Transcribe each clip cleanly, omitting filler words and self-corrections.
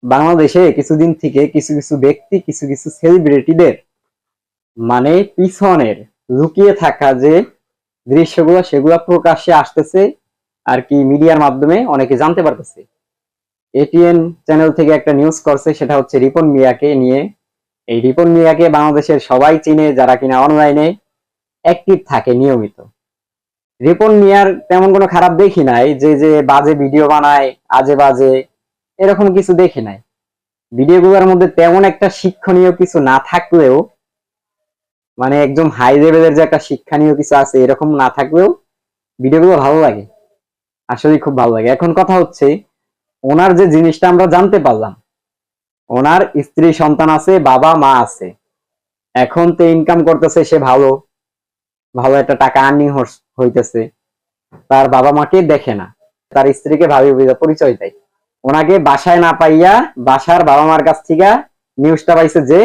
বাংলাদেশে কিছুদিন থেকে কিছু কিছু ব্যক্তি কিছু কিছু সেলিব্রিটিদের মানে পিছনের লুকিয়ে থাকা যে দৃশ্যগুলো সেগুলো প্রকাশ্যে আসতেছে আর কি মিডিয়ার মাধ্যমে অনেকে জানতে পারতেছে। এটিএন চ্যানেল থেকে একটা নিউজ করছে, সেটা হচ্ছে রিপন মিয়াকে নিয়ে। এই রিপন মিয়াকে বাংলাদেশের সবাই চিনে যারা কিনা অনলাইনে অ্যাক্টিভ থাকে নিয়মিত। রিপন মিয়ার তেমন কোনো খারাপ দেখি নাই, যে যে বাজে ভিডিও বানায় আজে বাজে এরকম কিছু দেখি নাই। ভিডিওগুলোর মধ্যে তেমন একটা শিক্ষণীয় কিছু না থাকলেও, মানে একদম হাই লেভেলের যে একটা শিক্ষণীয় কিছু আছে এরকম না থাকলেও ভিডিওগুলো ভালো লাগে, আসলে খুব ভালো লাগে। এখন কথা হচ্ছে, ওনার যে জিনিসটা আমরা জানতে পারলাম, ওনার স্ত্রী সন্তান আছে, বাবা মা আছে, এখন তো ইনকাম করতেছে, সে ভালো ভালো একটা টাকা আর্নিং হইতেছে, তার বাবা মাকে দেখে না, তার স্ত্রীকে ভাবি পরিচয় দেয়। ওনাকে বাসায় না পাইয়া বাসার বাবা মার কাছ থেকে নিউজটা পাইছে যে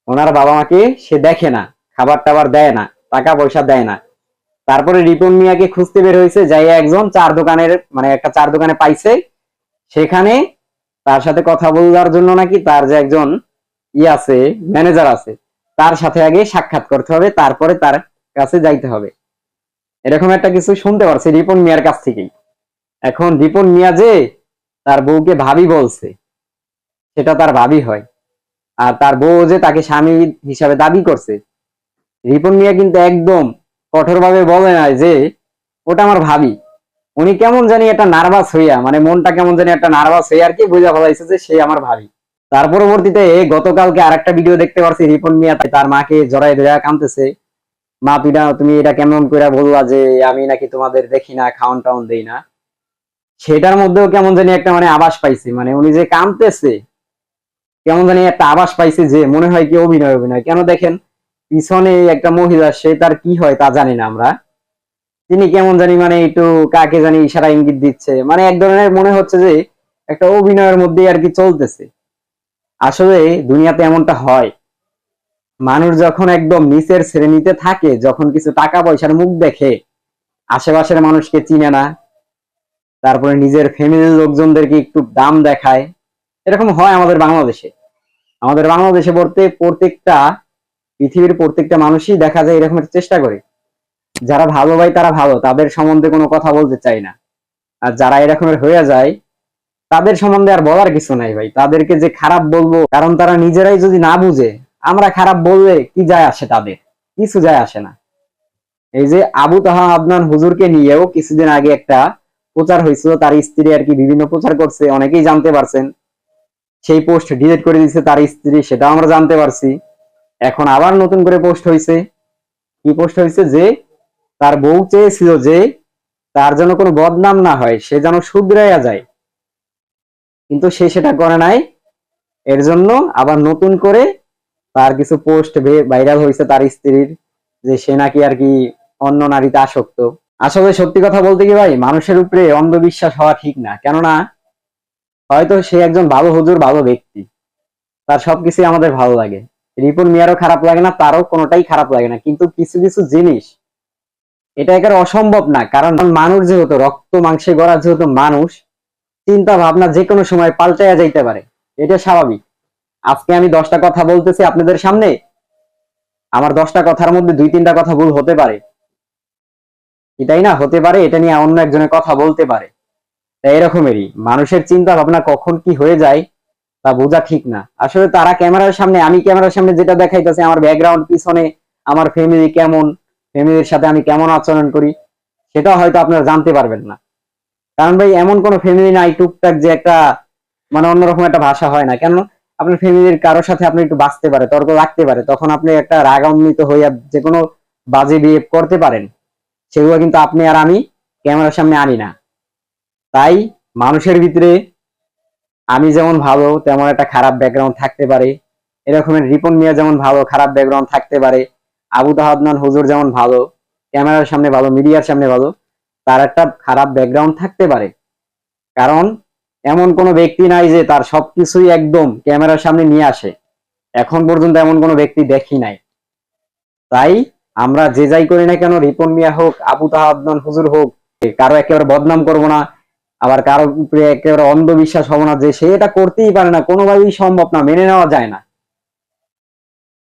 ওনার বাবা মাকে সে দেখে না, খাবার টাবার দেয় না, টাকা পয়সা দেয় না। তারপরে রিপন মিয়াকে খুঁজতে বের হয়েছে, যাই একজন চার দোকানের মানে একটা চার দোকানে পাইছে, সেখানে তার সাথে কথা বলার জন্য নাকি তার যে একজন আছে, ম্যানেজার আছে, তার সাথে আগে সাক্ষাৎ করতে হবে, তারপরে তার কাছে যাইতে হবে। এরকম একটা কিছু শুনতে পারছি রিপন মিয়ার কাছ থেকেই। এখন রিপন মিয়া যে তার বউকে ভাবি বলছে, সেটা তার ভাবি হয়। আর তার বউ যে তাকে স্বামী হিসাবে দাবি করছে, রিপন মিয়া কিন্তু একদম কঠোরভাবে বলে নাই যে ওটা আমার ভাবি। উনি কেমন জানি একটা নার্ভাস হইয়া, মানে মনটা কেমন জানি একটা নার্ভাস হইয়া আর কি বুঝা ফেলাইছে যে সে আমার ভাবি। তার পরবর্তীতে গতকালকে আরেকটা ভিডিও দেখতে পারছি, রিপন মিয়া তার মাকে জড়াই ধরে কাঁদতেছে, মা তুমি এটা কেমন করে বললা যে আমি নাকি তোমাদের দেখি না, খাওয়ান টাউন দেই না। সেটার মধ্যেও কেমন জানি একটা মানে আভাস পাইছি, মানে উনি যে কাঁদতেছে কেমন জানি একটা আভাস পাইছি যে মনে হয় কি অভিনয় অভিনয়। কেন দেখেন, পিছনে একটা মহিলা, সে তার কি হয় তা জানি না আমরা, তিনি কেমন জানি মানে একটু কাকে জানি ইশারা ইঙ্গিত দিচ্ছে, মানে এক ধরনের মনে হচ্ছে যে একটা অভিনয়ের মধ্যে আর কি চলতেছে। আসলে দুনিয়াতে এমনটা হয়, মানুষ যখন একদম নিচের শ্রেণীতে থাকে, যখন কিছু টাকা পয়সার মুখ দেখে, আশেপাশের মানুষকে চিনে না, তারপরে নিজের ফ্যামিলির লোকজনদেরকে একটু দাম দেখায়, এরকম হয় আমাদের বাংলাদেশে। আমাদের বাংলাদেশে বলতে প্রত্যেকটা পৃথিবীর প্রত্যেকটা মানুষই দেখা যায় এরকম চেষ্টা করে। যারা ভালো ভাই তারা ভালো, তাদের সম্বন্ধে কোনো কথা বলতে চাই না। আর যারা এরকমের হয়ে যায়, তাদের সম্বন্ধে আর বলার কিছু নাই ভাই, তাদেরকে যে খারাপ বলবো, কারণ তারা নিজেরাই যদি না বুঝে, আমরা খারাপ বললে কি যায় আসে, তাদের কিছু যায় আসে না। এই যে আবু তাহা আদনান হুজুরকে নিয়েও কিছুদিন আগে একটা প্রচার হয়েছিল, তার স্ত্রী আর কি বিভিন্ন প্রচার করছে, অনেকেই জানতে পারছেন। সেই পোস্ট ডিলিট করে দিয়েছে তার স্ত্রী, সেটাও আমরা জানতে পারছি। এখন আবার নতুন করে পোস্ট হয়েছে। কি পোস্ট হয়েছে, যে তার বউ চেয়েছিল যে তার যেন কোনো বদনাম না হয়, সে যেন শুধরাইয়া যায়, কিন্তু সে সেটা করে নাই। এর জন্য আবার নতুন করে তার কিছু পোস্ট ভাইরাল হয়েছে তার স্ত্রীর, যে সে নাকি আর কি অন্য নারীতে আসক্ত। আসলে সত্যি কথা বলতে কি ভাই, মানুষের উপরে অন্ধবিশ্বাস হওয়া ঠিক না। কেননা হয়তো সে একজন ভালো হুজুর, ভালো ব্যক্তি, তার সবকিছু আমাদের ভালো লাগে, রিপন মিয়ারও খারাপ লাগে না, তারও কোনোটাই খারাপ লাগে না, কিন্তু কিছু কিছু জিনিস এটা একেবারে অসম্ভব না। কারণ মানুষ যেহেতু রক্ত মাংসে গড়া, যেহেতু মানুষ, চিন্তা ভাবনা যে কোনো সময় পাল্টাইয়া যাইতে পারে, এটা স্বাভাবিক। আজকে আমি 10টা কথা বলতেছি আপনাদের সামনে, আমার 10টা কথার মধ্যে 2-3টা কথা ভুল হতে পারে, এটাই না হতে পারে, এটা নিয়ে অন্য একজনের কথা বলতে পারে। তাই এরকমেরই মানুষের চিন্তা ভাবনা কখন কি হয়ে যায় তা বোঝা ঠিক না। আসলে তারা ক্যামেরার সামনে, আমি ক্যামেরার সামনে যেটা দেখাইতেছি, আমার ব্যাকগ্রাউন্ড পিছনে আমার ফ্যামিলি কেমন, ফ্যামিলির সাথে আমি কেমন আচরণ করি, সেটা হয়তো আপনারা জানতে পারবেন না। কারণ ভাই এমন কোন ফ্যামিলি নাই টুকটাক যে একটা মানে অন্যরকম একটা ভাষা হয় না। কেন, আপনার ফ্যামিলির কারোর সাথে আপনি একটু বাঁচতে পারে, তর্ক লাগতে পারে, তখন আপনি একটা রাগান্বিত হইয়া যে কোনো বাজে বিহেভ করতে পারেন, সেগুলো কিন্তু আপনি আর আমি ক্যামেরার সামনে আনি না। তাই মানুষের ভিতরে আমি যেমন ভালো তেমন একটা খারাপ ব্যাকগ্রাউন্ড থাকতে পারে, এরকমের রিপন মিয়া যেমন ভালো খারাপ ব্যাকগ্রাউন্ড থাকতে পারে, আবু তাহাদনান হুজুর যেমন ভালো ক্যামেরার সামনে ভালো, মিডিয়ার সামনে ভালো, তার একটা খারাপ ব্যাকগ্রাউন্ড থাকতে পারে। কারণ এমন কোনো ব্যক্তি নাই যে তার সবকিছুই একদম ক্যামেরার সামনে নিয়ে আসে, এখন পর্যন্ত এমন কোনো ব্যক্তি দেখি নাই। তাই আমরা যে যাই করি না কেন, রিপন মিয়া হোক, আবু তাহাদনান হুজুর হোক, কারো একেবারে বদনাম করব না, আবার কারো উপরে একেবারে অন্ধবিশ্বাস হবো না যে সে এটা করতেই পারে না, কোনোভাবেই সম্ভব না, মেনে নেওয়া যায় না।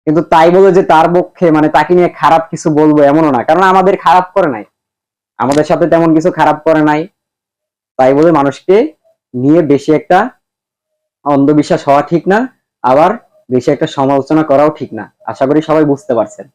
কিন্তু তাই বলে যে তার পক্ষে মানে তাকে নিয়ে খারাপ কিছু বলবো এমনও না, কারণ আমাদের খারাপ করে নাই, আমাদের সাথে তেমন কিছু খারাপ করে নাই। তাই বলে মানুষকে নিয়ে বেশি একটা অন্ধবিশ্বাস হওয়া ঠিক না, আবার বেশি একটা সমালোচনা করাও ঠিক না। আশা করি সবাই বুঝতে পারছেন।